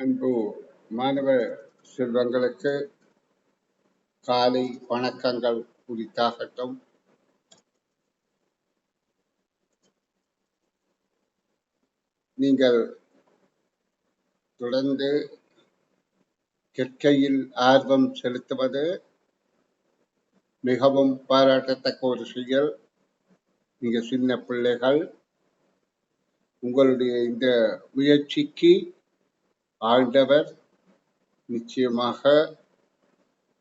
அன்பு மாணவ செல்வங்களுக்கு காலை வணக்கங்கள் உரித்தாகட்டும். நீங்கள் தொடர்ந்து கற்கையில் ஆர்வம் செலுத்துவது மிகவும் பாராட்டத்தக்க ஒரு செயல். நீங்க சின்ன பிள்ளைகள், உங்களுடைய இந்த முயற்சிக்கு ஆண்டவர் நிச்சயமாக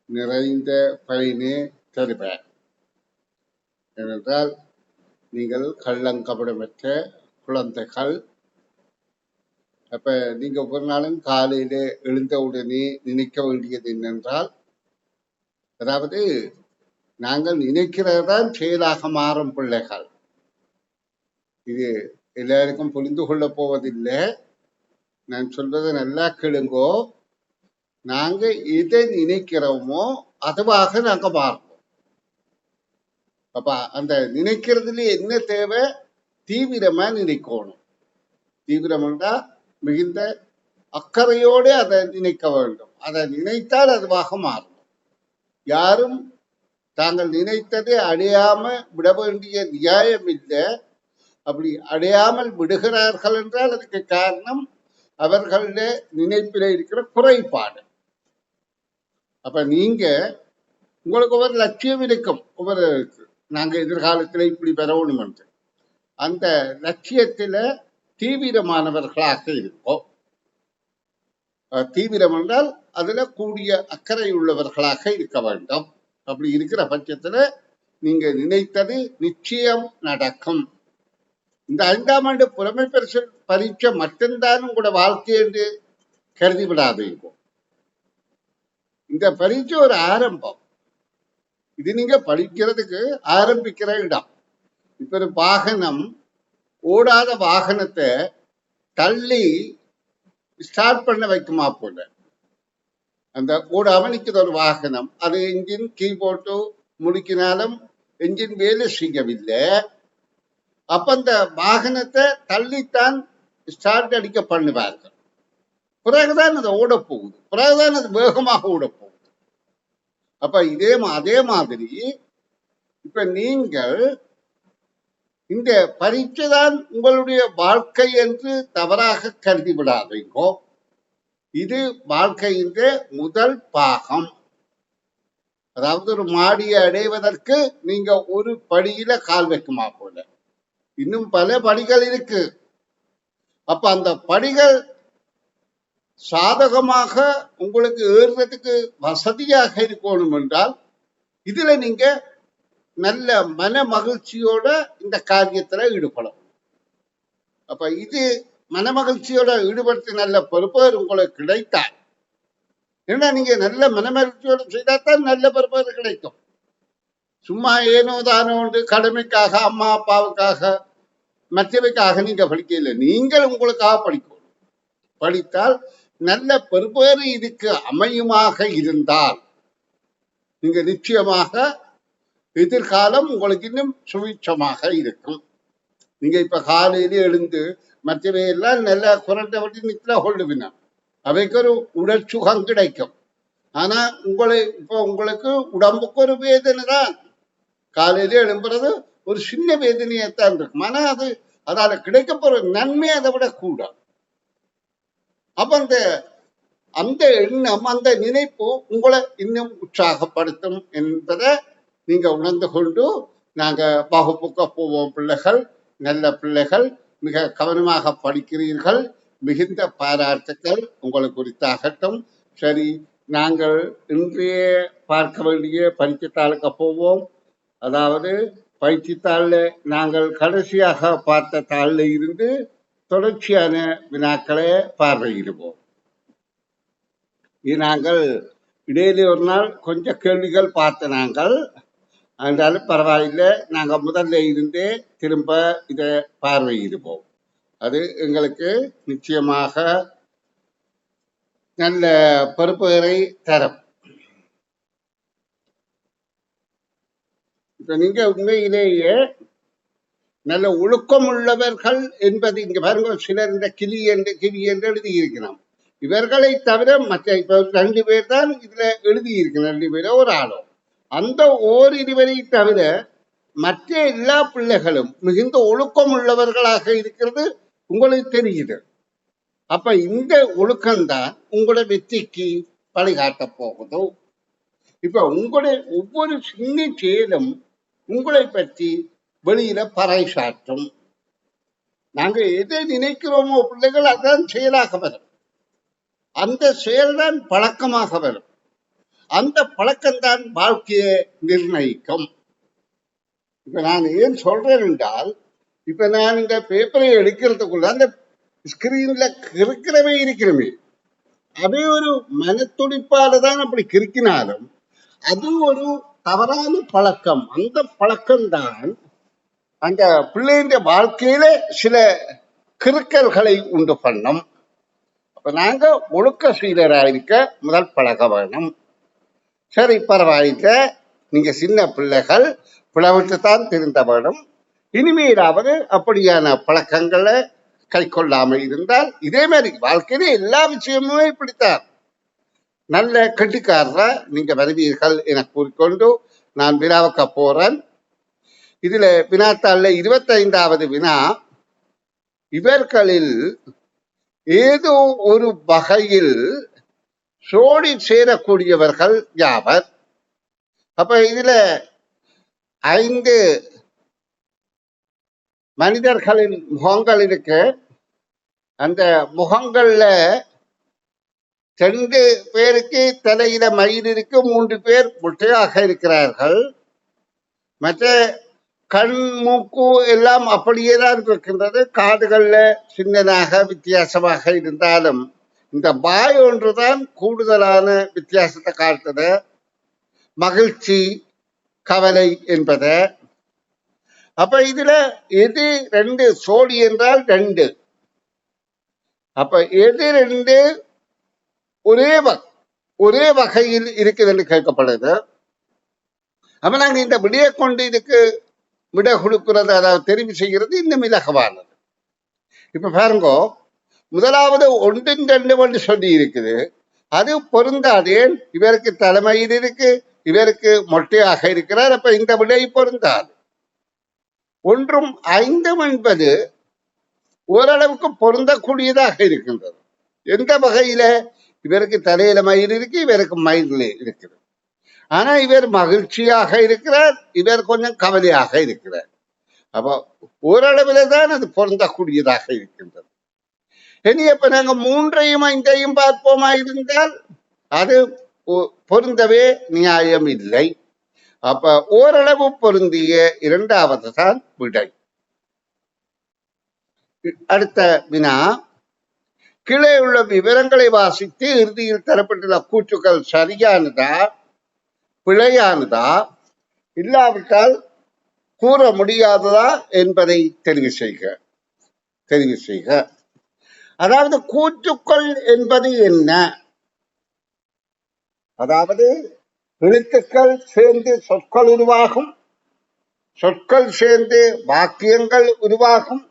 நிறைந்த பயனே தருவார். ஏனென்றால் நீங்கள் கள்ளங்கபடமற்ற குழந்தைகள். அப்ப நீங்க ஒரு நாளும் காலையில எழுந்தவுடனே நினைக்க வேண்டியது என்னென்றால், அதாவது நாங்கள் நினைக்கிறதான் செயலாக மாறும் பிள்ளைகள். இது எல்லாருக்கும் புரிந்து கொள்ள போவதில்லை. நான் சொல்வதை நல்லா கேளுங்கோ. நாங்க எதை நினைக்கிறோமோ அதுவாக நாங்க மாறுவோம். அப்ப அந்த நினைக்கிறதுல என்ன தேவை? தீவிரமா நினைக்கணும். தீவிரம்னா மிகுந்த அக்கறையோடு அதை நினைக்க வேண்டும். அதை நினைத்தால் அதுவாக மாறும். யாரும் தாங்கள் நினைத்ததை அடையாம விட வேண்டிய நியாயம் இல்லை. அப்படி அடையாமல் விடுகிறார்கள் என்றால் அதுக்கு காரணம் அவர்களுடைய நினைப்பில இருக்கிற குறைபாடு. அப்ப நீங்க உங்களுக்கு ஒரு லட்சியம் இருக்கும். நாங்க எதிர்காலத்துல இப்படி பெறணும் என்று அந்த லட்சியத்துல தீவிரமானவர்களாக இருக்கும். தீவிரம் என்றால் அதுல கூடிய அக்கறை உள்ளவர்களாக இருக்க வேண்டும். அப்படி இருக்கிற பட்சத்துல நீங்க நினைத்தது நிச்சயம் நடக்கும். இந்த 5ஆம் ஆண்டு புலமை பரீட்சை மட்டும்தான் உங்களோட வாழ்க்கை என்று கருதி விடாதீங்க. இந்த பரீட்சை ஒரு ஆரம்பம். இது நீங்க படிக்கிறதுக்கு ஆரம்பிக்கிற இடம். இப்ப ஒரு வாகனம், ஓடாத வாகனத்தை தள்ளி ஸ்டார்ட் பண்ண வைக்குமா போல, அந்த ஓடாம நிற்கிற ஒரு வாகனம், அது என்ஜின் கீ போட்டு முடிக்கினாலும் என்ஜின் வேலை செய்யவில்லை. அப்ப அந்த வாகனத்தை தள்ளித்தான் ஸ்டார்ட் அடிக்க பண்ணுவார்கள். பிறகுதான் அது ஓட போகுது, பிறகுதான் அது வேகமாக ஓட போகுது. அப்ப அதே மாதிரி இப்ப நீங்கள் இந்த பரீட்சை தான் உங்களுடைய வாழ்க்கை என்று தவறாக கருதி விடாதீங்கோ. இது வாழ்க்கையின் முதல் பாகம். அதாவது ஒரு மாடியை அடைவதற்கு நீங்க ஒரு படியில கால் வைக்குமா போல, இன்னும் பல படிகள் இருக்கு. அப்ப அந்த படிகள் சாதகமாக உங்களுக்கு ஏறுறதுக்கு வசதியாக இருக்கணும் என்றால் இதுல நீங்க நல்ல மன மகிழ்ச்சியோட இந்த காரியத்துல ஈடுபடும். அப்ப இது மன மகிழ்ச்சியோட ஈடுபடுத்தி நல்ல பொறுப்பேறு உங்களுக்கு கிடைத்தால், ஏன்னா நீங்க நல்ல மன மகிழ்ச்சியோட செய்தால்தான் நல்ல பொறுப்பேறு கிடைக்கும். சும்மா ஏனோ தானோ கடமைக்காக, அம்மா அப்பாவுக்காக, மற்றவைக்காக நீங்க படிக்கல. நீங்கள் உங்களுக்காக படிக்கணும். படித்தால் நல்ல பெறுபேறு இதுக்கு அமையுமாக இருந்தால் நீங்க நிச்சயமாக எதிர்காலம் உங்களுக்கு இன்னும் சுபிட்சமாக இருக்கும். நீங்க இப்ப காலையில எழுந்து மற்றவையெல்லாம் நல்லா குரட்டை வட்டி நிற்கிற கொள்ளுவினா அவைக்கு ஒரு உடல் சுகம் கிடைக்கும். ஆனா உங்களுக்கு உடம்புக்கு ஒரு வேதனை தான். காலையில எழும்புறது ஒரு சின்ன வேதனையத்தான் இருக்கும். ஆனா அதால கிடைக்க போற நன்மை அதை விட கூட. அப்ப அந்த எண்ணம், அந்த நினைப்பு உங்களை இன்னும் உற்சாகப்படுத்தும் என்பதை நீங்க உணர்ந்து கொண்டு, நாங்க வகுப்புக்கு போவோம். பிள்ளைகள் நல்ல பிள்ளைகள், மிக கவனமாக படிக்கிறீர்கள். மிகுந்த பாராட்டுக்கள் உங்களுக்கு குறித்தாகட்டும். சரி, நாங்கள் இன்றைய பார்க்க வேண்டிய பரீட்சைத்தாளுக்கு போவோம். அதாவது பயிற்சித்தாளில் நாங்கள் கடைசியாக பார்த்த தாளில் இருந்து தொடர்ச்சியான வினாக்களை பார்வையிடுவோம். நாங்கள் இடையிலே ஒரு நாள் கொஞ்சம் கேள்விகள் பார்த்த நாங்கள், அதனாலும் பரவாயில்லை, நாங்கள் முதல்ல இருந்தே திரும்ப இதை பார்வையிடுவோம். அது எங்களுக்கு நிச்சயமாக நல்ல பொறுப்புகளை தரும். இப்ப நீங்க உண்மையிலேயே நல்ல ஒழுக்கம் உள்ளவர்கள் என்பது இங்க பாருங்க. சிலர் இந்த கிளி என்று எழுதி இருக்கிறோம். இவர்களை தவிர மற்ற இப்ப 2 பேர் தான் இதுல எழுதியிருக்கு, 2 பேரோ ஒரு ஆளோ. அந்த ஓரிருவரை தவிர மற்ற எல்லா பிள்ளைகளும் மிகுந்த ஒழுக்கம் உள்ளவர்களாக இருக்கிறது உங்களுக்கு தெரியுது. அப்ப இந்த ஒழுக்கம்தான் உங்களோட வெற்றிக்கு வழிகாட்ட போகுதோ. இப்ப உங்களுடைய ஒவ்வொரு சின்ன செயலும் உங்களை பற்றி வெளியில பறைசாற்றும். நாங்க எதை நினைக்கிறோமோ பிள்ளைகள் அதான் செயலாக வரும். அந்த செயல்தான் பழக்கமாக வரும். அந்த பழக்கம்தான் வாழ்க்கையை நிர்ணயிக்கும். இப்ப நான் ஏன் சொல்றேன் என்றால், இப்ப நான் இந்த பேப்பரை எடுக்கிறதுக்குள்ள அந்த ஸ்கிரீன்ல கிறுக்கிறவே இருக்கிறமே, அதே ஒரு மனத்துடிப்பால தான் அப்படி கிறுக்கினாலும் அது ஒரு தவறான பழக்கம். அந்த பழக்கம்தான் அந்த பிள்ளைங்க வாழ்க்கையில சில கிறுக்கல்களை உண்டு பண்ணும். அப்ப நாங்க ஒழுக்க சீலராயிருக்க முதல் பழக வேணும். சரி, பரவாயில்ல, நீங்க சின்ன பிள்ளைகள், பிளவிட்டு தான் திருந்த வேணும். இனிமேலாவது அப்படியான பழக்கங்களை கை கொள்ளாம இருந்தால், இதே மாதிரி வாழ்க்கையில எல்லா விஷயமுமே இப்படித்தான். நல்ல கெட்டிக்காரரா நீங்க வருவீர்கள் என கூறிக்கொண்டு நான் வினாவுக்க போறேன். இதுல வினாத்தாள்ல 25வது வினா, இவர்களில் ஏதோ ஒரு வகையில் சோடி சேரக்கூடியவர்கள் யாவர்? அப்ப இதுல 5 மனிதர்களின் முகங்கள் இருக்கு. அந்த முகங்கள்ல 2 பேருக்கு தலையில மயில் இருக்கு, 3 பேர் முட்டையாக இருக்கிறார்கள். மற்ற கண் மூக்கு எல்லாம் அப்படியே தான் இருக்கின்றது. காதுகள்ல சின்னதாக வித்தியாசமாக இருந்தாலும் இந்த வாய் ஒன்றுதான் கூடுதலான வித்தியாசத்தை காட்டுது. மகிழ்ச்சி, கவலை என்பத. அப்ப இதுல எது 2 சோடி என்றால் 2. அப்ப எது 2 ஒரே வகையில் இருக்குது என்று கேட்கப்படுது. அப்ப நாங்க இந்த விடையை கொண்டு இதுக்கு விடை கொடுக்கிறது, அதாவது தெரிவு செய்கிறது இன்னும் இலகுவானது. இப்ப பாருங்க, முதலாவது 1 2 சொல்லி இருக்குது, அது பொருந்தாது. ஏன்? இவருக்கு தலைமையில் இருக்கு, இவருக்கு மொட்டையாக இருக்கிறார். அப்ப இந்த விடை பொருந்தாது. 1 5 என்பது ஓரளவுக்கு பொருந்தக்கூடியதாக இருக்கின்றது. எந்த வகையில? இவருக்கு தலையில மயில் இருக்கு, இவருக்கு மயில் இருக்குது. ஆனா இவர் மகிழ்ச்சியாக இருக்கிறார், இவர் கொஞ்சம் கவலையாக இருக்கிறார். அப்ப ஓரளவுல தான் அது பொருந்தக்கூடியதாக இருக்கின்றது. இனி அப்ப நாங்க 3 5 பார்ப்போமா இருந்தால் அது பொருந்தவே நியாயம் இல்லை. அப்ப ஓரளவு பொருந்திய 2வது தான் விடை. அடுத்த வினா, கீழே உள்ள விவரங்களை வாசித்து இறுதியில் தரப்பட்டுள்ள கூற்றுக்கள் சரியானதா பிழையானதா இல்லாவிட்டால் கூற முடியாததா என்பதை தெரிவு செய்க. அதாவது கூற்றுக்கள் என்பது என்ன? அதாவது எழுத்துக்கள் சேர்ந்து சொற்கள் உருவாகும், சொற்கள் சேர்ந்து வாக்கியங்கள் உருவாகும்.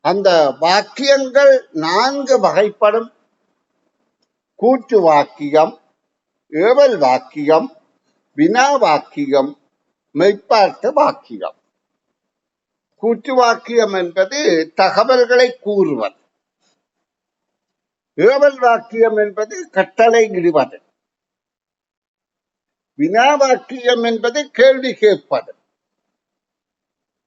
அந்த வாக்கியங்கள் 4 வகைப்படும்: கூற்று வாக்கியம், ஏவல் வாக்கியம், வினா வாக்கியம், மெய்ப்பாட்டு வாக்கியம். கூற்று வாக்கியம் என்பது தகவல்களை கூறுவது. ஏவல் வாக்கியம் என்பது கட்டளை இடுவது. வினா வாக்கியம் என்பது கேள்வி கேட்பது.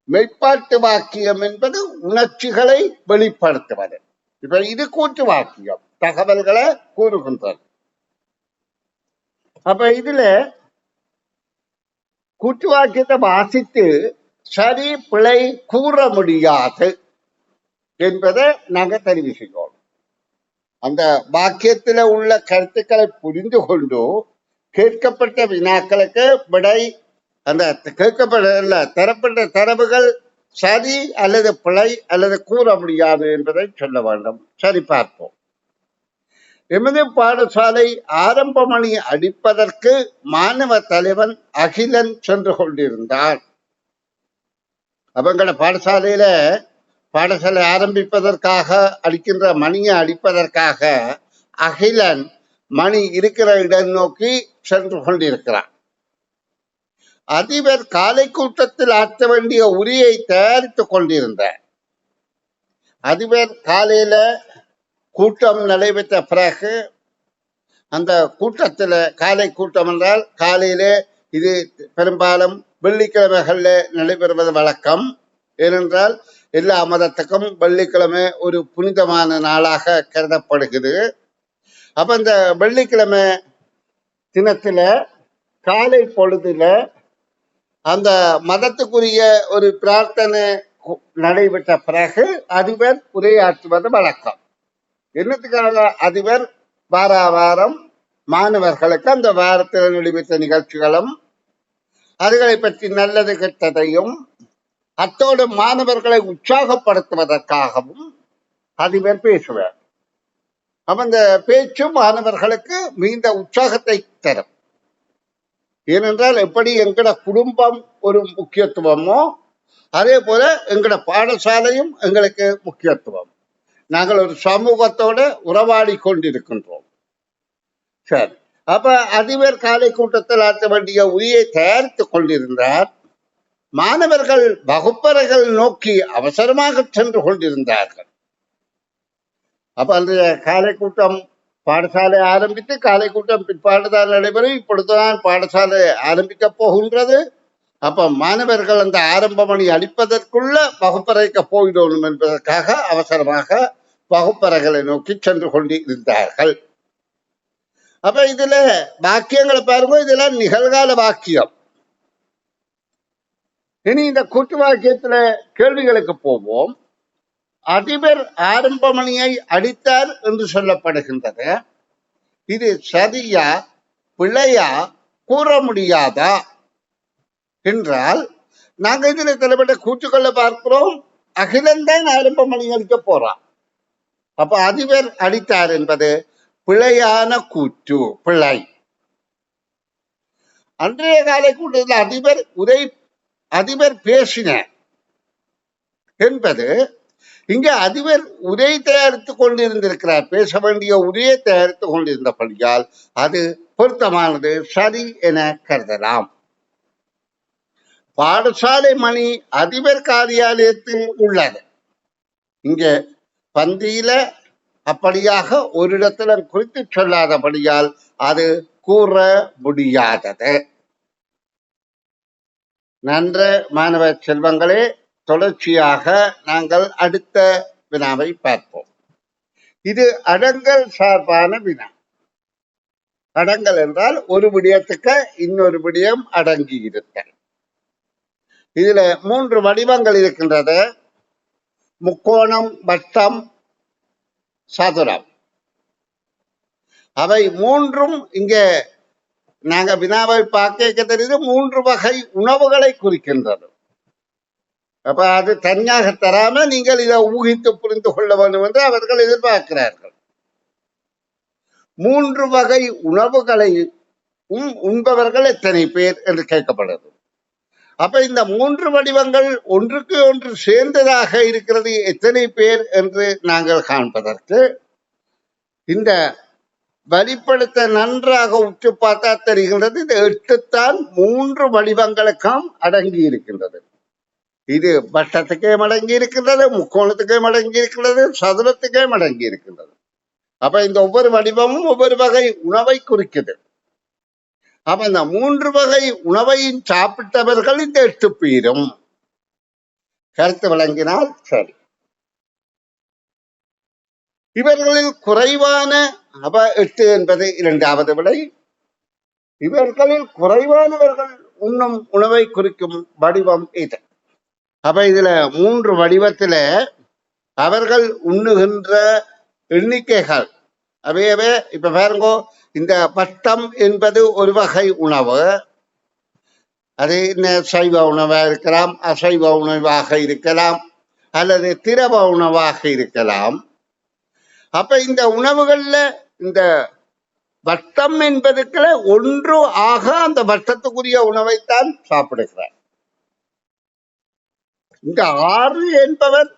மெய்ப்பாட்டு வாக்கியம் என்பது உணர்ச்சிகளை வெளிப்படுத்துவது. இப்ப இது கூற்று வாக்கியம், தகவல்களை கூறுகின்றது. அப்ப இதுல கூற்று வாக்கியத்தை வாசித்து சரி பிழை கூற முடியாது என்பதை நாங்க தெரிவு செய்யணும். அந்த வாக்கியத்துல உள்ள கருத்துக்களை புரிந்து கொண்டு கேட்கப்பட்ட வினாக்களுக்கு விடை, அந்த கேட்கப்பட தரப்பட்ட தரவுகள் சரி அல்லது பிழை அல்லது கூற முடியாது என்பதை சொல்ல வேண்டும். சரி, பார்ப்போம். எமது பாடசாலை ஆரம்ப மணி அடிப்பதற்கு மாணவ தலைவன் அகிலன் சென்று கொண்டிருந்தார். அவங்கள பாடசாலை ஆரம்பிப்பதற்காக அடிக்கின்ற மணியை அடிப்பதற்காக அகிலன் மணி இருக்கிற இடம் நோக்கி சென்று கொண்டிருக்கிறான். அதிபர் காலை கூட்டத்தில் ஆற்ற வேண்டிய உரியை தயாரித்துக் கொண்டிருந்தார். அதிபர் காலையில கூட்டம் நடைபெற்ற பிறகு அந்த கூட்டத்துல, காலை கூட்டம் என்றால் காலையிலே இது பெரும்பாலும் வெள்ளிக்கிழமைகள்ல நடைபெறுவது வழக்கம். ஏனென்றால் எல்லா மதத்துக்கும் வெள்ளிக்கிழமை ஒரு புனிதமான நாளாக கருதப்படுகிறது. அப்ப இந்த வெள்ளிக்கிழமை தினத்துல காலை பொழுதுல அந்த மதத்துக்குரிய ஒரு பிரார்த்தனை நடைபெற்ற பிறகு அதிபர் உரையாற்றுவது வழக்கம். என்னத்துக்காக? அதிபர் வார வாரம் மாணவர்களுக்கு அந்த வாரத்தில் நடைபெற்ற நிகழ்ச்சிகளும் அதுகளை பற்றி நல்லது கெட்டதையும் அத்தோடு மாணவர்களை உற்சாகப்படுத்துவதற்காகவும் அதிபர் பேசுவார். அப்ப அந்த பேச்சு மாணவர்களுக்கு மிகுந்த உற்சாகத்தை தரும். ஏனென்றால் எப்படி எங்கட குடும்பம் ஒரு முக்கியத்துவமோ அதே போல எங்கட பாடசாலையும் எங்களுக்கு முக்கியத்துவம். நாங்கள் ஒரு சமூகத்தோட உறவாடி கொண்டிருக்கின்றோம். சரி, அப்ப அதிபர் காலை கூட்டத்தில் ஆற்ற வேண்டிய உரியை தயாரித்துக் கொண்டிருந்தார். மாணவர்கள் வகுப்பறைகள் நோக்கி அவசரமாக சென்று கொண்டிருந்தார்கள். அப்ப அந்த காலை கூட்டம் பாடசாலை ஆரம்பித்து காலை கூட்டம் பிற்பாடுதான் நடைபெறும். இப்பொழுதுதான் பாடசாலை ஆரம்பிக்க போகின்றது. அப்ப மாணவர்கள் அந்த ஆரம்ப மணி அளிப்பதற்குள்ள வகுப்பறைக்கு போயிடணும் என்பதற்காக அவசரமாக வகுப்பறைகளை நோக்கி சென்று கொண்டிருந்தார்கள். அப்ப இதுல வாக்கியங்களை பாருங்க, இதெல்லாம் நிகழ்கால வாக்கியம். இனி இந்த கூட்டு வாக்கியத்துல கேள்விகளுக்கு போவோம். அதிபர் ஆரம்ப மணியை அடித்தார் என்று சொல்லப்படுகின்றது. இது சரியா பிழையா கூற முடியாதா என்றால், நாங்க இதுல தலைப்பட்ட கூற்றுக்கொள்ள பார்க்கிறோம். அகிலந்தான் ஆரம்ப மணி அடிக்க போறான். அப்ப அதிபர் அடித்தார் என்பது பிழையான கூற்று, பிழை. அன்றைய காலை கூட்டத்தில் அதிபர் பேசின என்பது இங்க அதிபர் உரை தயாரித்துக் கொண்டிருந்திருக்கிறார். பேச வேண்டிய உரையை தயாரித்துக் கொண்டிருந்தபடியால் அது பொருத்தமானது, சரி என கருதலாம். பாடசாலை மணி அதிபர் காரியாலயத்தில் உள்ளது. இங்க பந்தியில அப்படியாக ஒரு இடத்துல குறித்து சொல்லாதபடியால் அது கூற முடியாதது. நன்ற மாணவ செல்வங்களே, தொடர்ச்சியாக நாங்கள் அடுத்த வினாவை பார்ப்போம். இது அடங்கல் சார்பான வினா. அடங்கல் என்றால் ஒரு விடயத்துக்கு இன்னொரு விடயம் அடங்கி இருத்தல். இதுல 3 வடிவங்கள் இருக்கின்றது: முக்கோணம், வட்டம், சதுரம். அவை மூன்றும் இங்க நாங்க வினாவை பார்க்க தெரியுது 3 வகை உணவுகளை குறிக்கின்றது. அப்ப அது தனியாக தராம நீங்கள் இதை ஊகித்து புரிந்து கொள்ள வேண்டும் என்று அவர்கள் எதிர்பார்க்கிறார்கள். 3 வகை உணவுகளை உண்பவர்கள் எத்தனை பேர் என்று கேட்கப்படுது. அப்ப இந்த 3 வடிவங்கள் ஒன்றுக்கு ஒன்று சேர்ந்ததாக இருக்கிறது எத்தனை பேர் என்று நாங்கள் காண்பதற்கு இந்த வெளிப்படுத்த நன்றாக உற்று பார்த்தா தெரிகின்றது. இந்த 8 தான் 3 வடிவங்களுக்கும் அடங்கி இருக்கின்றது. இது வட்டத்துக்கே அடங்கி இருக்கின்றது, முக்கோணத்துக்கே அடங்கி இருக்கின்றது, சதுரத்துக்கே அடங்கி இருக்கின்றது. அப்ப இந்த ஒவ்வொரு வடிவமும் ஒவ்வொரு வகை உணவை குறிக்குது. அப்ப இந்த 3 வகை உணவையும் சாப்பிட்டவர்கள் இந்த 8 பேரும். கருத்து விளங்கினால் சரி. இவர்களில் குறைவான, அப்ப 8 என்பது 2வது விடை. இவர்களில் குறைவானவர்கள் உண்ணும் உணவை குறிக்கும் வடிவம் இது. அப்ப இதுல 3 வடிவத்துல அவர்கள் உண்ணுகின்ற எண்ணிக்கைகள் அவையவே. இப்ப பாருங்க, இந்த வட்டம் என்பது ஒரு வகை உணவு. அது சைவ உணவாக இருக்கலாம், அசைவ உணவாக இருக்கலாம், அல்லது திரவ உணவாக இருக்கலாம். அப்ப இந்த உணவுகள்ல இந்த வட்டம் என்பதுக்குள்ள 1 ஆக அந்த வட்டத்துக்குரிய உணவைத்தான் சாப்பிடுகிறார். இந்த 6 என்பவர்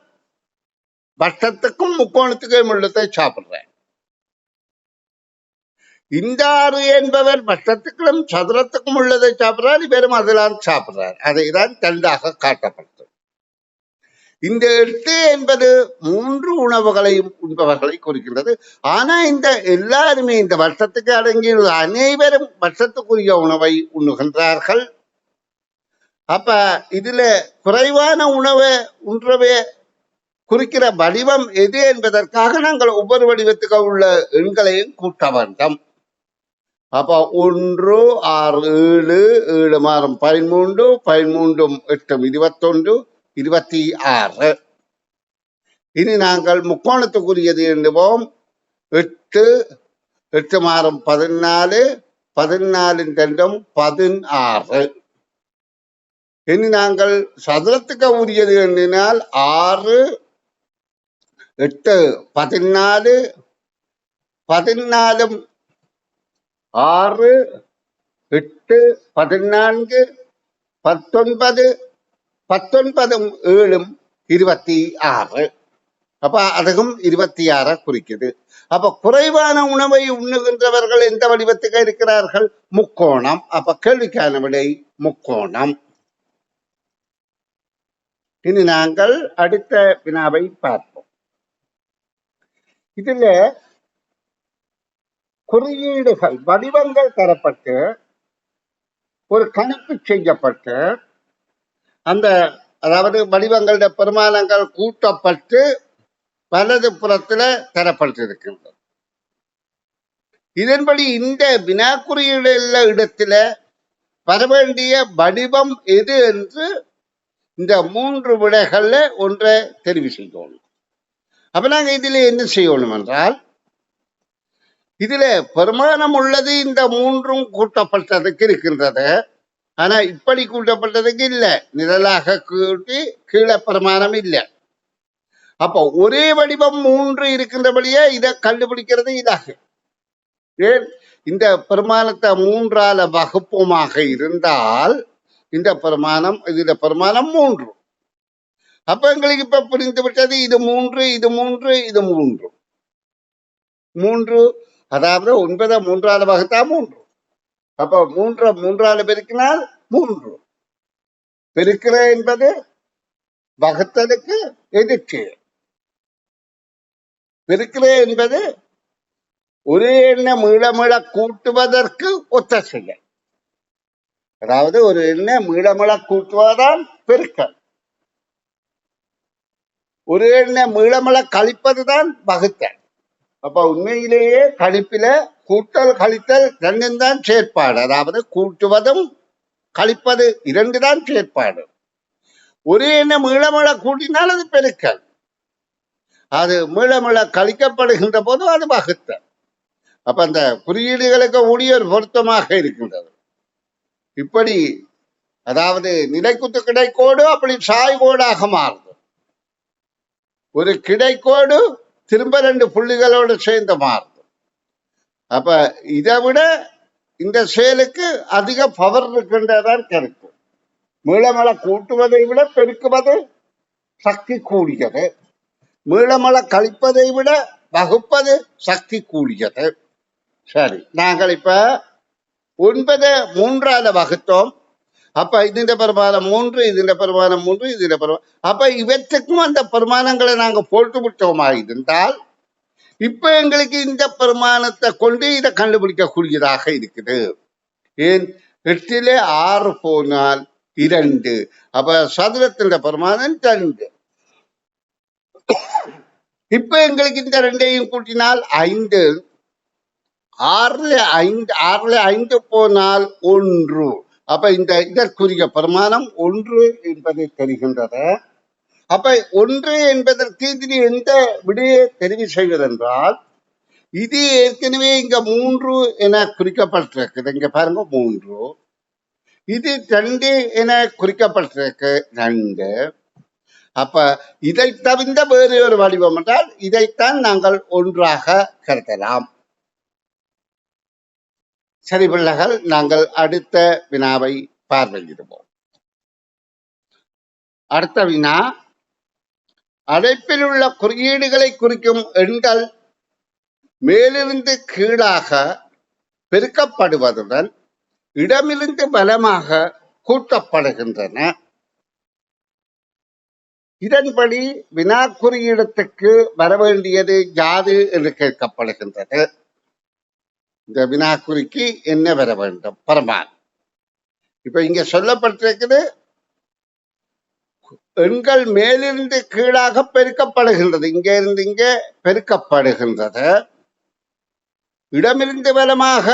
வட்டத்துக்கும் முக்கோணத்துக்கும் உள்ளதை சாப்பிடுறார். இந்த 6 என்பவர் வட்டத்துக்கும் சதுரத்துக்கும் உள்ளதை சாப்பிடுறார், இவரும் அதெல்லாம் சாப்பிடுறார். அதை தான் தண்டாக காட்டப்பட்டது. இந்த 8 என்பது 3 உணவுகளையும் உண்பவர்களை குறிக்கின்றது. ஆனா இந்த எல்லாருமே இந்த வட்டத்துக்கு அடங்கியுள்ள அனைவரும் வட்டத்துக்குரிய உணவை உண்ணுகின்றார்கள். அப்ப இதுல குறைவான உணவை உண்றவே குறிக்கிற வடிவம் எது என்பதற்காக நாங்கள் ஒவ்வொரு வடிவத்துக்கு உள்ள எண்களையும் கூட்ட வேண்டும். அப்ப 1, 6, 7, 7 மாறும் 13, 13 8 21, 26. இனி நாங்கள் முக்கோணத்துக்குரியது எண்ணுவோம். 8, 8 மாறும் 14, 14 2 16. இனி நாங்கள் சதுரத்துக்கு உரியது எண்ணினால் 6, 8 14, 14 6, 8 14, 19, 19 7 26. அப்ப அதுவும் 26 குறிக்குது. அப்ப குறைவான உணவை உண்ணுகின்றவர்கள் எந்த வடிவத்துக்கு இருக்கிறார்கள்? முக்கோணம். அப்ப கேள்விக்கான விடை முக்கோணம். இனி நாங்கள் அடுத்த வினாவை பார்ப்போம். இதுல குறியீடுகள் வடிவங்கள் தரப்பட்டு ஒரு கணிப்பு செய்யப்பட்டு அந்த அதாவது வடிவங்களோட பெருமானங்கள் கூட்டப்பட்டு வலது புறத்துல தரப்பட்டிருக்கின்றது. இதன்படி இந்த வினாக்குறியீடு இடத்துல வரவேண்டிய வடிவம் எது என்று இந்த 3 விடைகள்ல ஒன்றை தெரிவு செய்யணும். அப்ப நாங்க இதுல என்ன செய்யணும் என்றால், இதுல பெருமானம் உள்ளது இந்த 3ம் கூட்டப்பட்டதுக்கு இருக்கின்றது. ஆனா இப்படி கூட்டப்பட்டதுக்கு இல்ல, நிழலாக கூட்டி கீழே பெருமானம் இல்லை. அப்ப ஒரே வடிவம் 3 இருக்கின்றபடியே இதை கண்டுபிடிக்கிறது இதாக. ஏன் இந்த பெருமானத்தை 3ஆல வகுப்புமாக இருந்தால் இந்த பெருமானம் இதுல பெருமானம் 3. அப்ப எங்களுக்கு இப்ப புரிந்து விட்டது, இது 3, இது 3, இது 3. 3 அதாவது 9 3ஆல வகுத்தா 3. அப்ப 3 3ஆல பெருக்கினால் 3. பெருக்கிற என்பது வகுத்தலுக்கு எதிர்க்கு. பெருக்கிற என்பது ஒரு எண்ணை மீள மீள கூட்டுவதற்கு ஒத்த செயல். அதாவது ஒரு எண்ணை மீள மீள கூட்டுவதுதான் பெருக்கல். ஒரு எண்ணை மீள மீள கழிப்பதுதான் வகுத்தல். அப்ப உண்மையிலேயே கழிப்பில கூட்டல் கழித்தல் 2 தான் செயற்பாடு. அதாவது கூட்டுவதும் கழிப்பது 2 தான் செயற்பாடு. ஒரு எண்ணை மீள மீள கூட்டினால் அது பெருக்கல். அது மீள மீள கழிக்கப்படுகின்ற போது அது வகுத்தல். அப்ப அந்த குறியீடுகளுக்கு கூடிய ஒரு பொருத்தமாக இருக்கின்றது. இப்படி அதாவது நிலைக்குத்து கிடைக்கோடு அப்படி சாய்கோடாக மாறுது. ஒரு கிடைக்கோடு திரும்ப 2 புள்ளிகளோடு சேர்ந்து மாறுது. அப்ப இதை விட இந்த செயலுக்கு அதிக பவர் இருக்கின்றதான் கருத்து. மீளமள கூட்டுவதை விட பெருக்குவது சக்தி கூடியது. மீளமள கழிப்பதை விட வகுப்பது சக்தி கூடியது. சரி, நாங்கள் இப்ப 9 3ஆல வகுத்தோம். அப்ப இதுன்ற பெருமானம் 3, இதுன்ற பெருமானம் 3, இதுன்ற பெருமானம். அப்ப இவற்றுக்கும் அந்த பெருமானங்களை நாங்க போட்டு விட்டோமா இருந்தால் இப்ப எங்களுக்கு இந்த பெருமானத்தை கொண்டு இதை கண்டுபிடிக்க கூடியதாக இருக்குது. ஏன் 8லே 6 போனால் 2. அப்ப சதுரத்தின் பெருமானம் 2. இப்ப எங்களுக்கு இந்த 2ஐயும் கூட்டினால் 5. 6லே 5 போனால் 1. அப்ப இந்த இதற்குரிய பெருமானம் 1 என்பதை தெரிகின்றது. அப்ப 1 என்பதற்கு இதில் எந்த விடையை தெரிவு செய்வதென்றால், இது ஏற்கனவே இங்க 3 என குறிக்கப்பட்டிருக்குது. இங்க பாருங்க 3. இது 2 என குறிக்கப்பட்டிருக்கு 2. அப்ப இதை தவிர்த்த வேறு ஒரு வடிவம் என்றால் இதைத்தான் நாங்கள் ஒன்றாக கருதலாம். சரி பிள்ளைகள், நாங்கள் அடுத்த வினாவை பார்வையிடுவோம். அடுத்த வினா, அடைப்பில் உள்ள குறியீடுகளை குறிக்கும் எண்கள் மேலிருந்து கீழாக பெருக்கப்படுவதுடன் இடமிருந்து பலமாக கூட்டப்படுகின்றன. இதன்படி வினாக்குறியிடத்துக்கு வரவேண்டியது யாது என்று கேட்கப்படுகின்றது. இந்த வினாக்குறிக்கு என்ன வர வேண்டும்? பரமான். இப்ப இங்க சொல்லப்பட்டிருக்கிறது எண்கள் மேலிருந்து கீழாக பெருக்கப்படுகின்றது. இங்க இருந்து இங்கே பெருக்கப்படுகின்றது. இடமிருந்து பலமாக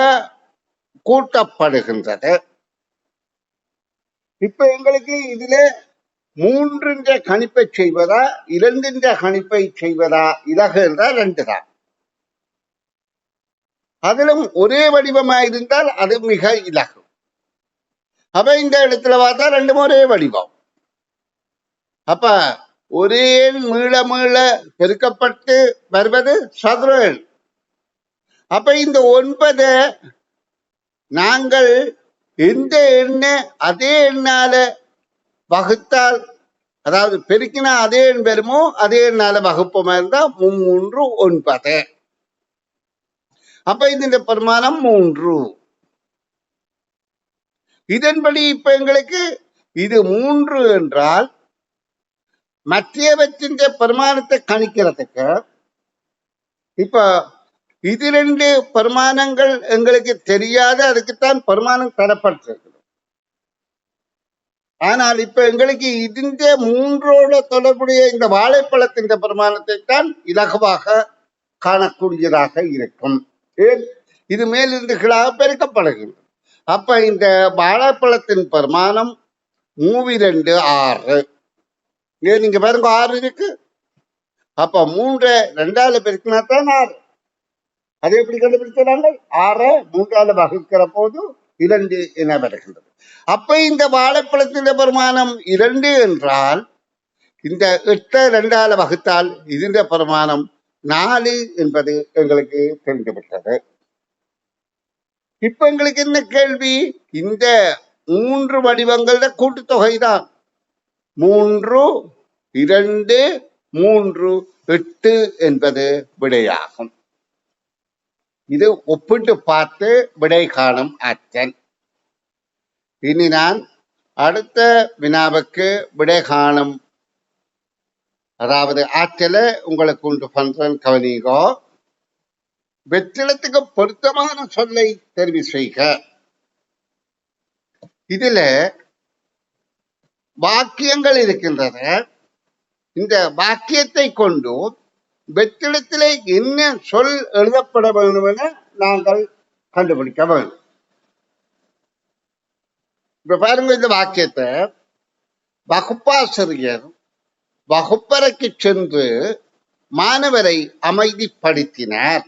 கூட்டப்படுகின்றது. இப்ப எங்களுக்கு இதுல 3 கணிப்பை செய்வதா 2 கணிப்பை செய்வதா இலகு என்றால் 2 தான். அதிலும் ஒரே வடிவமாயிருந்தால் அது மிக இலகு. அப்ப இந்த இடத்துல பார்த்தா 2 ஒரே வடிவம். அப்ப ஒரே மீள மீள பெருக்கப்பட்டு வருவது சதுர எண். அப்ப இந்த 9 நாங்கள் எந்த எண்ணை அதே எண்ணால வகுத்தால், அதாவது பெருக்கினா அதே எண் வருமோ அதே எண்ணால வகுப்போமா இருந்தா 3 9. அப்ப இந்த பிரமாணம் 3. இதன்படி இப்ப எங்களுக்கு இது 3 என்றால் மற்றவற்றின் பிரமாணத்தை கணிக்கிறதுக்கு இப்ப இது 2 பிரமாணங்கள் எங்களுக்கு தெரியாத, அதுக்குத்தான் பிரமாணம் தரப்பட்டிருக்கு. ஆனால் இப்ப எங்களுக்கு இந்த 3ஓட தொடர்புடைய இந்த வாழைப்பழத்தின் பிரமாணத்தை தான் இலகுவாக காணக்கூடியதாக இருக்கும். ஏன்? இது மேலிருந்து கீழாக பெருக்கப்படுகிறது. அப்ப இந்த வாழைப்பழத்தின் பிரமாணம் 3 6. ஏன் நீங்க பாருங்க 6 இருக்கு. அப்ப 3 2ஆல பெருக்கினா தான் 6. அதை எப்படி கண்டுபிடிச்சாங்க? 6 3ஆல வகுக்கிற போது 2 என வருகின்றது. அப்ப இந்த வாழைப்பழத்தின் பிரமாணம் 2 என்றால் இந்த 8 2ஆல வகுத்தால் இதன் பிரமாணம் 4 என்பது எங்களுக்கு தெரிந்துவிட்டது. இப்ப எங்களுக்கு என்ன கேள்வி? இந்த 3 வடிவங்கள கூட்டுத்தொகை தான் 3 2 3 8 என்பது விடையாகும். இது ஒப்பிட்டு பார்த்து விடை காணும் ஆற்றல். இனி நான் அடுத்த வினாவுக்கு விடை காணும், அதாவது ஆற்றலை உங்களுக்கு உண்டு பண்றேன். கவனிங்கோ. வெற்றிடத்துக்கு பொருத்தமான சொல்லை தெரிவு செய்க. இதுல வாக்கியங்கள் இருக்கின்றன. இந்த வாக்கியத்தை கொண்டு வெற்றிடத்திலே என்ன சொல் எழுதப்பட வேண்டும் என நாங்கள் கண்டுபிடிக்க வேண்டும். இப்ப பாருங்க, இந்த வாக்கியத்தை வகுப்பாசிரியர் வகுப்பறைக்கு சென்று மாணவரை அமைதிப்படுத்தினார்.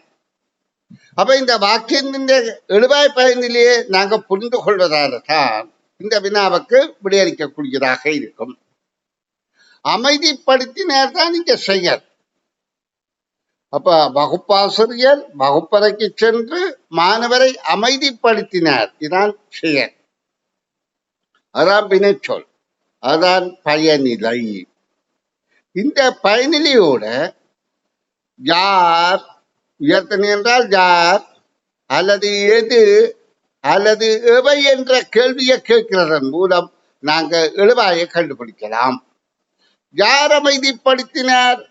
அப்ப இந்த வாக்கியத்தின் எழுவாய் பயனிலேயே நாங்க புரிந்து கொள்வதால தான் இந்த வினாவுக்கு விடையளிக்கக்கூடியதாக இருக்கும். அமைதிப்படுத்தினார் தான் இங்க செயல். அப்ப வகுப்பாசிரியர் வகுப்பறைக்கு சென்று மாணவரை அமைதிப்படுத்தினார், இதுதான் செயல். அதான் வினைச்சொல், அதான் பயனிலை. இந்த பயனிலையோட யார் உயர்த்தனை என்றால் யார் அல்லது எது அல்லது எவை என்ற கேள்வியை கேட்கிறதன் மூலம் நாங்க எழுவாயை கண்டுபிடிக்கலாம். யார் அமைதிப்படுத்தினார்?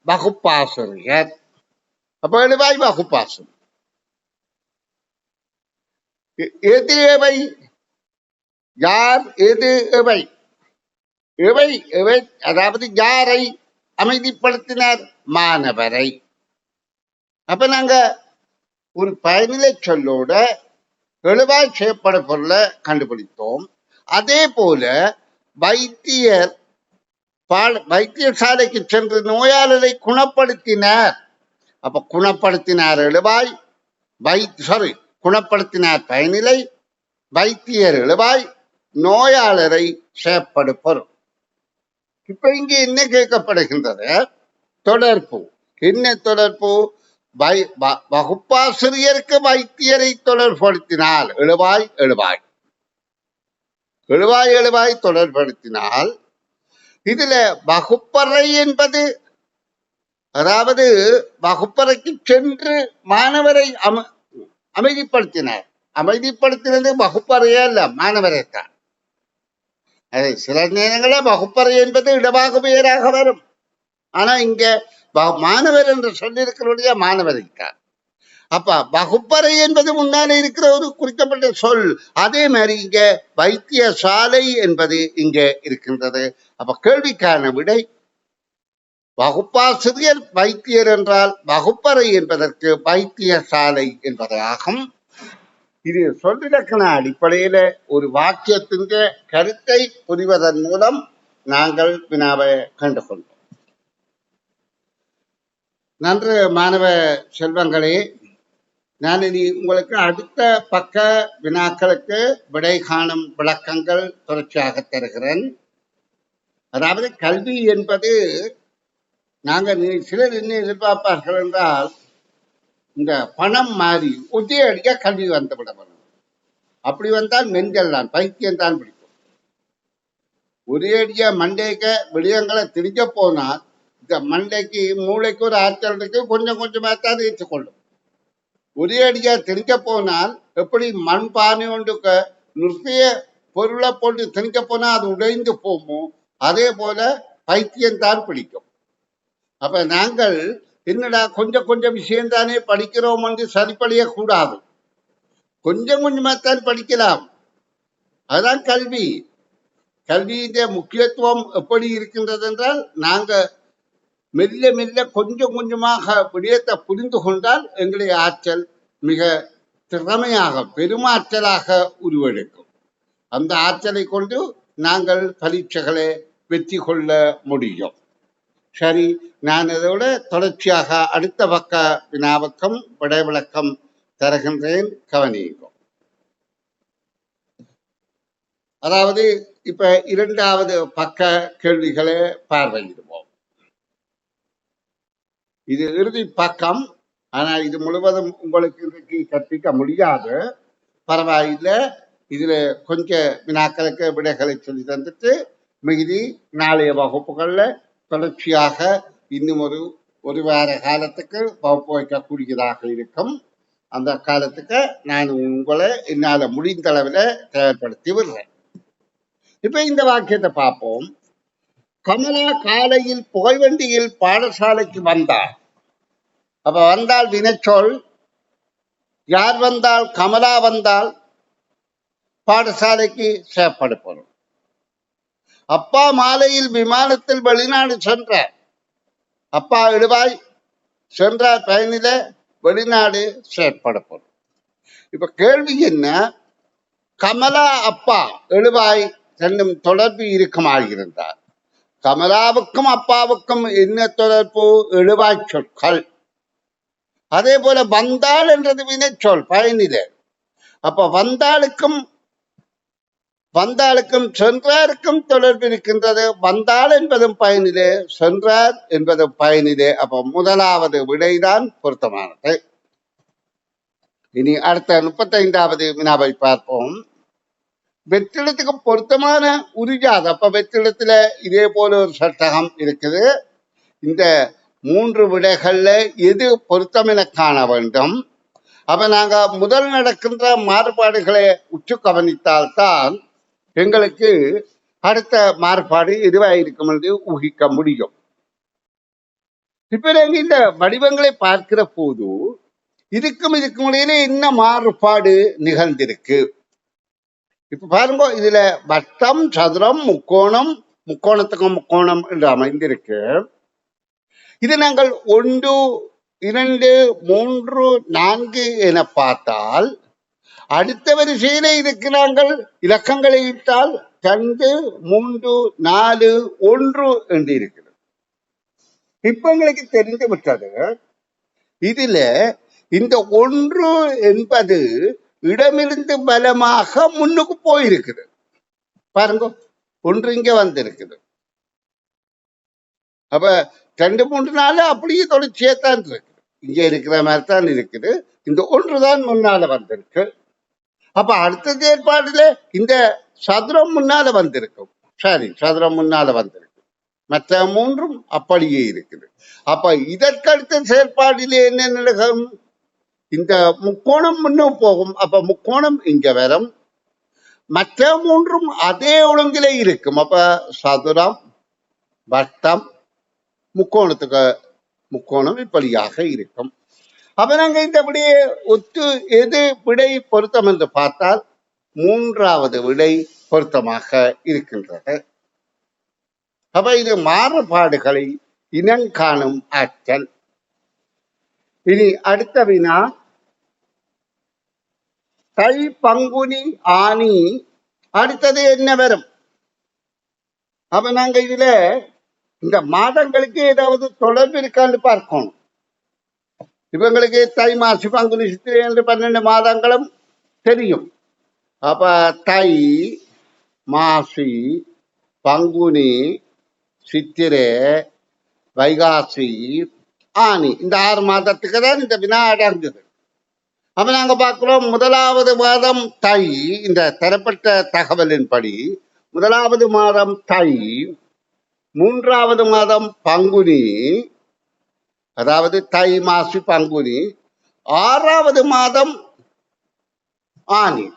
வகுப்பாசிரியர். அப்ப எழுவாய் வகுப்பாசிரியர். எது எவை? யார் எது எவை? எவை எவை, அதாவது யாரை அமைதிப்படுத்தினார்? மாணவரை. அப்ப நாங்க ஒரு பயனிலை சொல்லோட எழுவாய் செய்யப்பட பொருளை கண்டுபிடித்தோம். அதே போல வைத்தியர் வைத்தியசாலைக்கு சென்று நோயாளரை குணப்படுத்தினார். அப்ப குணப்படுத்தினார் எழுவாய், குணப்படுத்தினார் பயனிலை, வைத்தியர் எழுவாய், நோயாளரை செய்யப்படு பொருள். இப்ப இங்க என்ன கேட்கப்படுகின்றது? தொடர்பு. என்ன தொடர்பு? வகுப்பாசிரியருக்கு வைத்தியரை தொடர்படுத்தினால் எழுவாய் எழுவாய் எழுவாய் எழுவாய் தொடர்படுத்தினால் இதுல வகுப்பறை என்பது, அதாவது வகுப்பறைக்கு சென்று மாணவரை அமைதிப்படுத்தினார். அமைதிப்படுத்துறது வகுப்பறையே அல்ல, மாணவரைத்தான். அது சில நேரங்களில் வகுப்பறை என்பது இடமாக பெயராக வரும். ஆனா இங்க மாணவர் என்று சொல்லியிருக்கிறோடைய மாணவரைத்தான். அப்ப வகுப்பறை என்பது முன்னாலே இருக்கிற ஒரு குறிக்கப்பட்ட சொல். அதே மாதிரி இங்க வைத்தியசாலை என்பது இங்க இருக்கின்றது. அப்ப கேள்விக்கான விடை வகுப்பாசிரியர் வைத்தியர் என்றால் வகுப்பறை என்பதற்கு வைத்தியசாலை என்பதாகும். இது சொல்லிலக்கண அடிப்படையில ஒரு வாக்கியத்தின் கருத்தை புரிவதன் மூலம் நாங்கள் வினாவை கண்டுகொண்டோம். நன்று மாணவ செல்வங்களே, நான் இனி உங்களுக்கு அடுத்த பக்க வினாக்களுக்கு விடை காணும் விளக்கங்கள் தொடர்ச்சியாக தருகிறேன். அதாவது கல்வி என்பது நாங்கள் சிலர் என்ன எதிர்பார்ப்பார்கள் என்றால், இந்த பணம் மாறி ஒரே அடிக்க கல்வி வந்துவிட வேணும். அப்படி வந்தால் மென்கள் தான், பைத்தியம் தான் பிடிக்கும். ஒரே அடியா மண்டைக்க விடயங்களை திரிக்க போனால் இந்த மண்டைக்கு மூளைக்கு ஒரு ஆற்றல் இருக்கு, கொஞ்சம் கொஞ்சமாக தான் ஏற்றுக்கொள்ளும். ஒரே அடியா திணிக்க போனால் எப்படி மண் பானை ஒன்றுக்கு நிறைய பொருளை போட்டு திணிக்க போனா அது உடைந்து போமோ, அதே போல பைத்தியம்தான் பிடிக்கும். அப்ப நாங்கள் என்னடா கொஞ்சம் கொஞ்சம் விஷயம்தானே படிக்கிறோம் என்று சரிப்படைய கூடாது. கொஞ்சம் கொஞ்சமாத்தான் படிக்கலாம். அதுதான் கல்வி. கல்வியின் முக்கியத்துவம் எப்படி இருக்கின்றது என்றால், நாங்க மெல்ல மெல்ல கொஞ்சம் கொஞ்சமாக விடயத்தை புரிந்து கொண்டால் எங்களுடைய ஆற்றல் மிக திறமையாக பெருமாற்றலாக உருவெடுக்கும். அந்த ஆற்றலை கொண்டு நாங்கள் பரீட்சைகளை வெற்றி கொள்ள முடியும். சரி, நான் இதோட தொடர்ச்சியாக அடுத்த பக்க வினாவுக்கும் விடை விளக்கம் தருகின்றேன், கவனியுங்கள். அதாவது இப்ப இரண்டாவது பக்க கேள்விகளை பார்வையிடுவோம். இது இறுதி பக்கம். ஆனா இது முழுவதும் உங்களுக்கு இன்றைக்கு கற்பிக்க முடியாது, பரவாயில்லை. இதுல கொஞ்சம் வினாக்களுக்கு விடைகளை சொல்லி தந்துட்டு மிகுதி நாளைய வகுப்புகள்ல தொடர்ச்சியாக இன்னும் ஒரு வார காலத்துக்கு வகுப்பு வைக்கக்கூடியதாக இருக்கும். அந்த காலத்துக்கு நான் உங்களை என்னால முடிந்த அளவில் தயார்படுத்தி விடுறேன். இப்ப இந்த வாக்கியத்தை பார்ப்போம். கமலா காலையில் புகைவண்டியில் பாடசாலைக்கு வந்தாள். அப்ப வந்தால் வினைச்சொல். யார் வந்தால்? கமலா வந்தால் பாடசாலைக்கு சேப்படும். அப்பா மாலையில் விமானத்தில் வெளிநாடு சென்றார். அப்பா எழுவாய் சென்றார் பயணில வெளிநாடு செயற்படப்படும். இப்ப கேள்வி என்ன? கமலா அப்பா எழுவாய் ரெண்டும் தொடர்பு இருக்குமாயிருந்தார். கமலாவுக்கும் அப்பாவுக்கும் என்ன தொடர்பு? எழுவாய் சொற்கள். அதே போல வந்தாள் என்றது வினைச்சொல் பயனில. அப்ப வந்தாளுக்கும் சென்றாருக்கும் தொடர்பு இருக்கின்றது. வந்தாள் என்பதும் பயனிலே, சென்றார் என்பதும் பயனிலே. அப்ப முதலாவது விடைதான் பொருத்தமானது. இனி அடுத்த 35வது வினாவை பார்ப்போம். வெற்றிடத்துக்கு பொருத்தமான உரிஜாது. அப்ப வெற்றிடத்துல இதே போல ஒரு சட்டகம் இருக்குது. இந்த 3 விடைகள்ல எது பொருத்தம் என காண வேண்டும். அப்ப நாங்க முதல் நடக்கின்ற மாறுபாடுகளை உற்று கவனித்தால்தான் எங்களுக்கு அடுத்த மாறுபாடு எதுவாக இருக்கும் என்று ஊகிக்க முடியும். இப்ப நாங்க இந்த வடிவங்களை பார்க்கிற போது இதுக்கும் இடையில என்ன மாறுபாடு நிகழ்ந்திருக்கு? இப்ப பாருங்க, இதுல வட்டம், சதுரம், முக்கோணம், முக்கோணத்துக்கும் முக்கோணம் என்று அமைந்திருக்கு. இது நாங்கள் 1, 2, 3, 4 என பார்த்தால் அடுத்த வரிசையில இதுக்கு நாங்கள் இலக்கங்களை இட்டால் 2, 3, 4, 1 என்று இருக்கிறது. இப்ப எங்களுக்கு தெரிந்து விட்டது, இதுல இந்த 1 என்பது இடமிருந்து பலமாக முன்னுக்கு போயிருக்குது. பாருங்க, 1 இங்க வந்திருக்குது. அப்ப 2, 3, 4 அப்படியே தொடர்ச்சியத்தான் இருக்குது. இங்க இருக்கிற மாதிரி தான் இருக்குது. இந்த 1 தான் முன்னால வந்திருக்கு. அப்ப அடுத்த செயற்பாடுல இந்த சதுரம் முன்னால வந்திருக்கும். சரி, சதுரம் முன்னால வந்திருக்கு. மற்ற 3ம் அப்படியே இருக்குது. அப்ப இதற்கடுத்த செயற்பாடிலே என்ன நடக்கும்? இந்த முக்கோணம் முன்னும் போகும். அப்ப முக்கோணம் இங்க வரும். மற்ற மூன்றும் அதே ஒழுங்கிலே இருக்கும். அப்ப சதுரம், வட்டம், முக்கோணத்துக்கு முக்கோணம் இப்படியாக இருக்கும். அப்ப நாங்க இந்த விடையை ஒத்து எது விடை பொருத்தம் என்று பார்த்தால் மூன்றாவது விடை பொருத்தமாக இருக்கின்றது. அப்ப இது மாறுபாடுகளை இனங்காணும் ஆற்றல். இனி அடுத்த வினா, தை, பங்குனி, ஆனி, அடுத்தது என்ன வரும்? அப்ப நாங்க இதுல இந்த மாதங்களுக்கு ஏதாவது தொடர்பு இருக்கான்னு பார்க்கணும். இவங்களுக்கு தை, மாசி, பங்குனி, சித்திரை என்று 12 மாதங்களும் தெரியும். அப்ப தை, மாசி, பங்குனி, சித்திரை, வைகாசி, ஆனி, இந்த 6 மாதத்துக்கு தான் இந்த வினா அடங்குது. அப்ப நாங்க பார்க்கிறோம், முதலாவது மாதம் தை. இந்த தரப்பட்ட தகவலின்படி முதலாவது மாதம் தை, மூன்றாவது மாதம் பங்குனி, அதாவது தை, மாசி, பங்குனி, 6வது மாதம் ஆனி,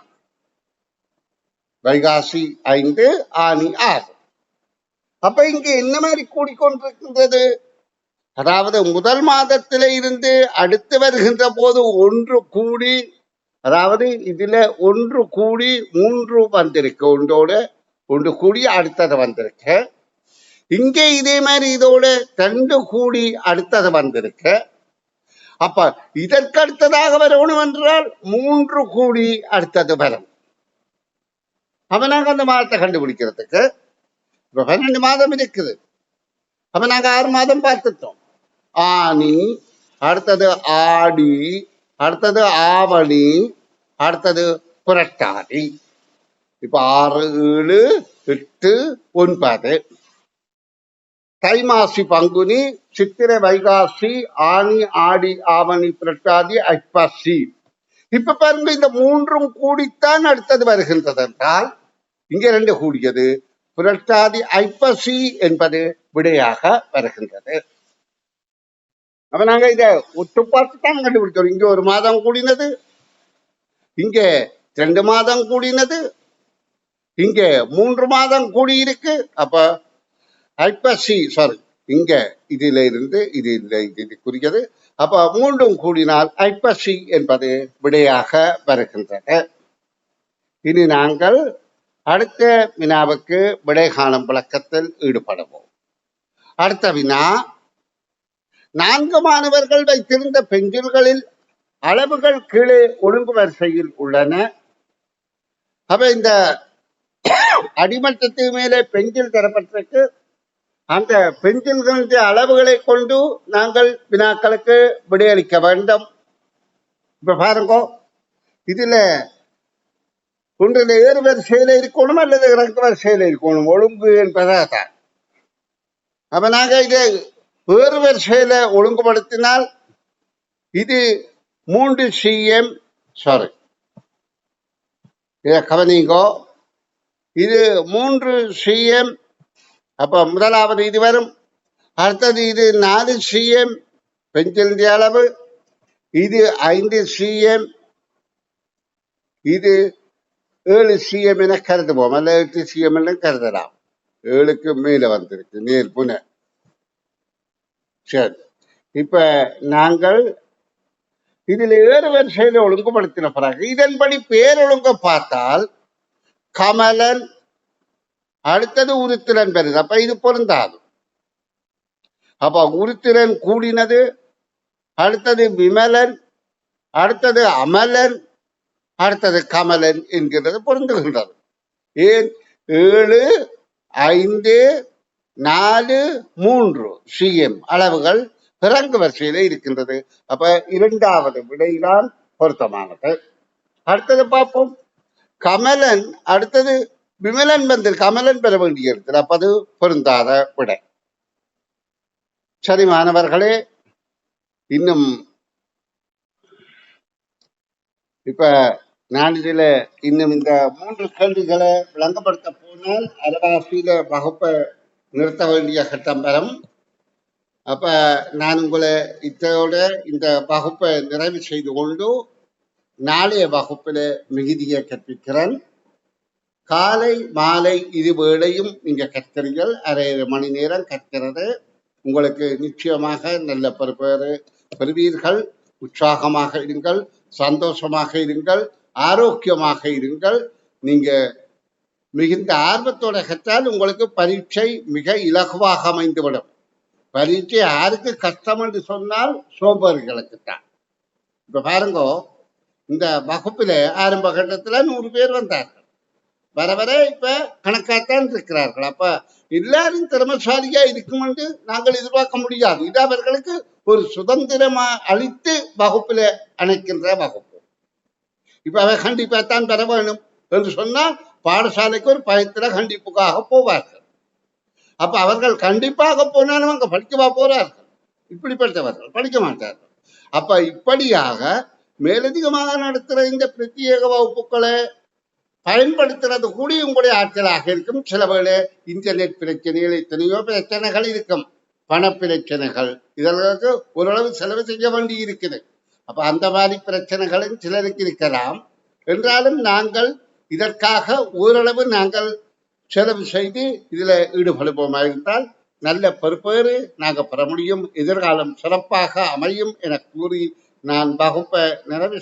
வைகாசி 5, ஆனி 6. அப்ப இங்க என்ன மாதிரி கூடிக்கொண்டிருக்கின்றது? அதாவது முதல் மாதத்தில இருந்து அடுத்து வருகின்ற போது ஒன்று கூடி, அதாவது இதுல ஒன்று கூடி 3 வந்திருக்கு, ஒன்று கூடி அடுத்தது வந்திருக்கு. இங்கே இதே மாதிரி இதோட 2 கூடி அடுத்தது வந்திருக்கு. அப்ப இதற்கு அடுத்ததாக வரணும் என்றால் 3 கூடி அடுத்தது வரும். அப்ப நாங்க அந்த மாதத்தை கண்டுபிடிக்கிறதுக்கு இப்ப 12 மாதம் இருக்குது. அப்ப நாங்க 6 மாதம் பார்த்துட்டோம். ஆனி, அடுத்தது ஆடி, அடுத்தது ஆவணி, அடுத்தது புரட்டாதி. இப்ப 6, 7, 8, 9. தை, மாசி, பங்குனி, சித்திரை, வைகாசி, ஆனி, ஆடி, ஆவணி, புரட்டாதி, ஐப்பசி. இப்ப பாருங்க, இந்த 3ம் கூடித்தான் அடுத்தது வருகின்றது என்றால் இங்க 2 கூடியது, புரட்டாதி, ஐப்பசி என்பது விடையாக வருகின்றது. அப்ப நாங்க இத ஒட்டு பார்த்துத்தான் கண்டுபிடிக்கிறோம். இங்க 1 மாதம் கூடினது, இங்க 2 மாதம் கூடினது, இங்க 3 மாதம் கூடியிருக்கு. அப்ப ஐப்பசி, சாரி, இங்க இதுல இருந்து இது குறிக்கிறது. அப்ப 3ம் கூடினால் ஐப்பசி என்பது விடையாக வருகின்றது. இனி நாங்கள் அடுத்த வினாவுக்கு விடை காணும் விளக்கத்தில் ஈடுபடுவோம். அடுத்த வினா, 4 மாணவர்கள் வைத்திருந்த பென்சில்களில் அளவுகள் கீழே ஒழுங்கு வரிசையில் உள்ளன. அப்ப இந்த அடிமட்டத்துக்கு மேலே பென்சில் தரப்பட்டிருக்கு. அந்த பென்சில்களுடைய அளவுகளை கொண்டு நாங்கள் வினாக்களுக்கு விடையளிக்க வேண்டும். இப்ப பாருங்க, இதுல ஒன்றில் ஏறு வரிசையில இருக்கணும் அல்லது இறங்கு வரிசையில இருக்கணும், ஒழுங்கு என்பதான். அப்ப நாங்க இதை ஏறு வரிசையில ஒழுங்குபடுத்தினால் இது 3 cm, சாரி, இதை கவனிங்கோ, இது 3 cm. அப்ப முதலாவது இது வரும். அடுத்தது இது 4 cm பென்சில் அளவு, இது 5 cm, இது 7 cm என கருதுவோம், அல்ல 8 cm என கருதலாம். 7க்கு மேல வந்திருக்கு நேர் புன. சரி, இப்ப நாங்கள் இதில் ஏறு வரிசையில ஒழுங்குபடுத்தின பிறகு இதன்படி பேரொழுங்க பார்த்தால் கமலன், அடுத்தது உருத்திரன் பெறுது. அப்ப இது பொருந்தாது. அப்ப உருத்திரன் கூடினது, அடுத்தது விமலன், அடுத்தது அமலன், அடுத்தது கமலன் என்கிறது பொருந்துகின்றது. ஏன் 7, 5, 4, 3 cm அளவுகள் இறங்கு வரிசையில இருக்கின்றது. அப்ப 2வது விடைதான் பொருத்தமானது. அடுத்தது பார்ப்போம், கமலன், அடுத்தது விமலன் வந்து கமலன் பெற வேண்டிய இடத்துல, அப்ப அது பொருந்தாத விடை. சரி மாணவர்களே, இன்னும் இப்ப நான் இதுல இன்னும் இந்த 3 கேள்விகளை விளங்கப்படுத்த போனால் அரைவாசியில வகுப்பை நிறுத்த வேண்டிய கட்டம் பெறும். அப்ப நான் உங்களை இதோட இந்த வகுப்பை நிறைவு செய்து கொண்டு நாளைய வகுப்பில் மிகுதியை கற்பிக்கிறேன். காலை மாலை இருவேளையும் நீங்க கற்கிறீர்கள். அரை மணி நேரம் கற்கிறது உங்களுக்கு நிச்சயமாக நல்ல பெறுவீர்கள். உற்சாகமாக இருங்கள், சந்தோஷமாக இருங்கள், ஆரோக்கியமாக இருங்கள். நீங்க மிகுந்த ஆர்வத்தோட கற்றால் உங்களுக்கு பரீட்சை மிக இலகுவாக அமைந்துவிடும். பரீட்சை யாருக்கு கஷ்டம் என்று சொன்னால் சோம்பர்களுக்குத்தான். இப்ப பாருங்க, இந்த வகுப்புல ஆரம்ப கட்டத்துல 100 பேர் வந்தார்கள். வர வர இப்ப கணக்காத்தான் இருக்கிறார்கள். அப்ப எல்லாரும் திறமசாலியா இருக்கும் என்று நாங்கள் எதிர்பார்க்க முடியாது. இது அவர்களுக்கு ஒரு சுதந்திரமா அளித்து வகுப்புல அணைக்கின்ற வகுப்பு. இப்ப அவ கண்டிப்பாத்தான் பெற வேணும் என்று சொன்னால் பாடசாலைக்கு ஒரு பயத்துல கண்டிப்புக்காக போவார்கள். அப்ப அவர்கள் கண்டிப்பாக போனாலும் அங்க படிக்கவா போறார்கள்? இப்படிப்பட்டவர்கள் படிக்க மாட்டார்கள். அப்ப இப்படியாக மேலதிகமாக நடத்துற இந்த பிரத்யேக வகுப்புகளை பயன்படுத்துறது கூட உங்களுடைய ஆற்றலாக இருக்கும். சில வேளை இன்டர்நெட் பிரச்சனைகள், எத்தனையோ பிரச்சனைகள் இருக்கும், பண பிரச்சனைகள், இதற்கு ஓரளவு செலவு செய்ய வேண்டி இருக்குது. அப்ப அந்த மாதிரி பிரச்சனைகளும் சிலருக்கு இருக்கலாம். என்றாலும் நாங்கள் இதற்காக ஓரளவு நாங்கள் செலவு செய்து இதுல ஈடுபடுவோமா இருந்தால் நல்ல பெறுபேறு நாங்கள் பெற முடியும். எதிர்காலம் சிறப்பாக அமையும் என கூறி நான் வகுப்பை நிறைவு